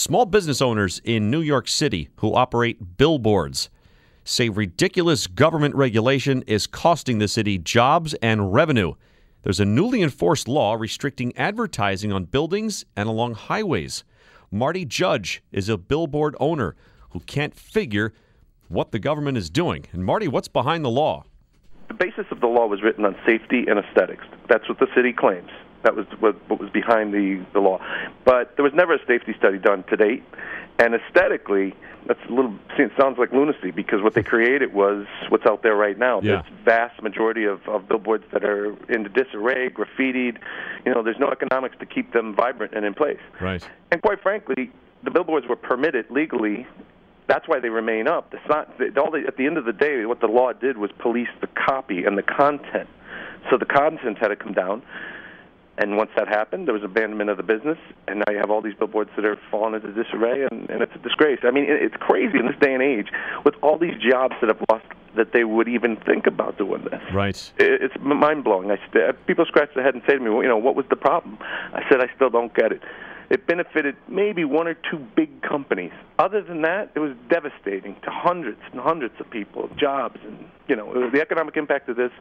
Small business owners in New York City who operate billboards say ridiculous government regulation is costing the city jobs and revenue. There's a newly enforced law restricting advertising on buildings and along highways. Marty Judge is a billboard owner who can't figure what the government is doing. And Marty, what's behind the law? The basis of the law was written on safety and aesthetics. That's what the city claims. That was what was behind the law. But there was never a safety study done to date. And aesthetically, it sounds like lunacy, because what they created was what's out there right now. Yeah. There's vast majority of billboards that are in disarray, graffitied. There's no economics to keep them vibrant and in place. Right. And quite frankly, the billboards were permitted legally. That's why they remain up. It's not at the end of the day, what the law did was police the copy and the content. So the content had to come down. And once that happened, there was abandonment of the business, and now you have all these billboards that are falling into disarray, and it's a disgrace. I mean, it's crazy in this day and age with all these jobs that have lost that they would even think about doing this. Right. It's mind-blowing. People scratch their head and say to me, well, what was the problem? I said, I still don't get it. It benefited maybe one or two big companies. Other than that, it was devastating to hundreds and hundreds of people, jobs, and the economic impact of this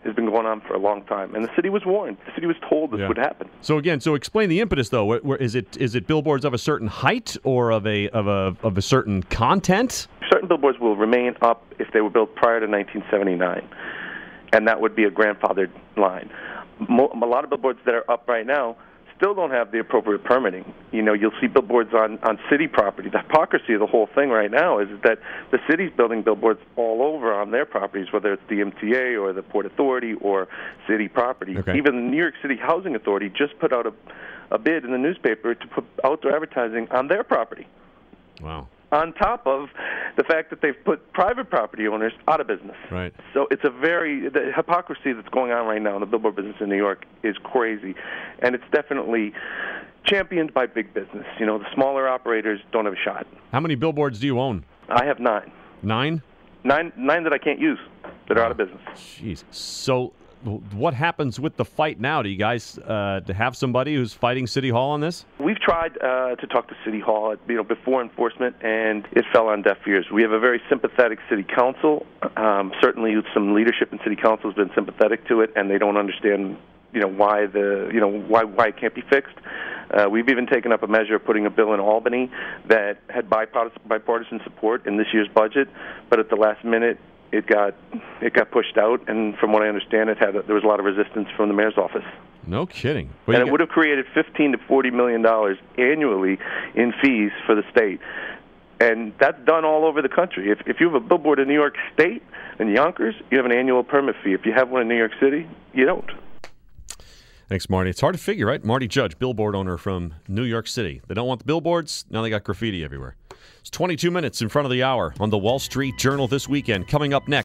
has been going on for a long time, and the city was warned. The city was told this would happen. So explain the impetus, though. Is it billboards of a certain height or of a certain content? Certain billboards will remain up if they were built prior to 1979, and that would be a grandfathered line. A lot of billboards that are up right now still don't have the appropriate permitting. You'll see billboards on city property. The hypocrisy of the whole thing right now is that the city's building billboards all over on their properties, whether it's the MTA or the Port Authority or city property. Okay. Even the New York City Housing Authority just put out a bid in the newspaper to put outdoor advertising on their property. Wow. On top of the fact that they've put private property owners out of business. Right. So it's the hypocrisy that's going on right now in the billboard business in New York is crazy. And it's definitely championed by big business. The smaller operators don't have a shot. How many billboards do you own? I have 9. 9? 9 that I can't use, that are out of business. Jeez. So what happens with the fight now? Do you guys to have somebody who's fighting City Hall on this? We've tried to talk to City Hall, before enforcement, and it fell on deaf ears. We have a very sympathetic City Council. Certainly, some leadership in City Council has been sympathetic to it, and they don't understand, why why it can't be fixed. We've even taken up a measure of putting a bill in Albany that had bipartisan support in this year's budget, but at the last minute, it got pushed out, and from what I understand, there was a lot of resistance from the mayor's office. No kidding. And it would have created $15 to $40 million annually in fees for the state. And that's done all over the country. If you have a billboard in New York State, in Yonkers, you have an annual permit fee. If you have one in New York City, you don't. Thanks, Marty. It's hard to figure, right? Marty Judge, billboard owner from New York City. They don't want the billboards. Now they got graffiti everywhere. It's 22 minutes in front of the hour on the Wall Street Journal this weekend. Coming up next.